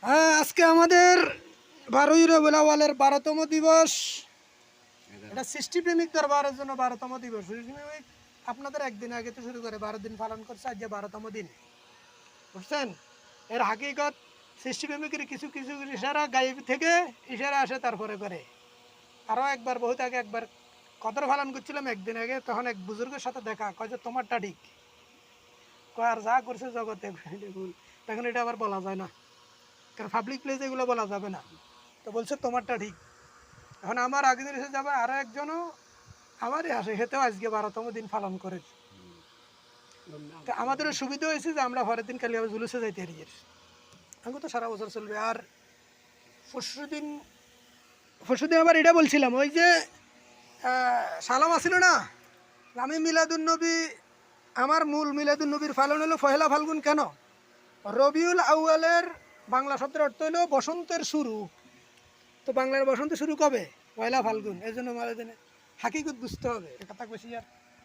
হ্যাঁ, আজকে আমাদের 12ই রবিউল আউয়ালের 12তম দিবস। এটা সৃষ্টিপ্রেমিক দরবারের জন্য 12তম দিবস। সৃষ্টিপ্রেমিক আপনাদের একদিন আগে তো শুরু করে 12 দিন পালন করছে, আজ 12তম দিন, বুঝছেন? এর হাকিকত সৃষ্টিপ্রেমিকের কিছু কিছু ইশারা গায়েব থেকে ইশারা আসে, তারপরে করে। আরও একবার বহুত আগে একবার কদর পালন করছিলাম একদিন আগে, তখন এক বুজুর্গের সাথে দেখা, কয় যে তোমারটা ঠিক, কয় আর যা করছে জগতে ভুল। তখন এটা আবার বলা যায় না, কারণ পাবলিক প্লেসে এগুলো বলা যাবে না। তো বলছে তোমারটা ঠিক। এখন আমার আগে দিন এসে যাবে আরও একজনও আমারই আসে, হেতেও আজকে 12তম দিন পালন করে। তো আমাদেরও সুবিধা হয়েছে যে আমরা পরের দিন কালি আবার জুলুসে যাইতে পারি। আমি তো সারা বছর চলবে। আর পরশুদিন আবার এটা বলছিলাম, ওই যে সালাম আসিল না, আমি মিলাদুন্নবী, আমার মূল মিলাদুন্নবীর পালন হলো পহেলা ফাল্গুন। কেন? রবিউল আউয়ালের বাংলা শব্দের অর্থ হলো বসন্তের শুরু। তো বাংলার বসন্ত শুরু কবে? পয়লা ফাল্গুন। এই জন্য হাকিকত বুঝতে হবে, কথা বেশি আর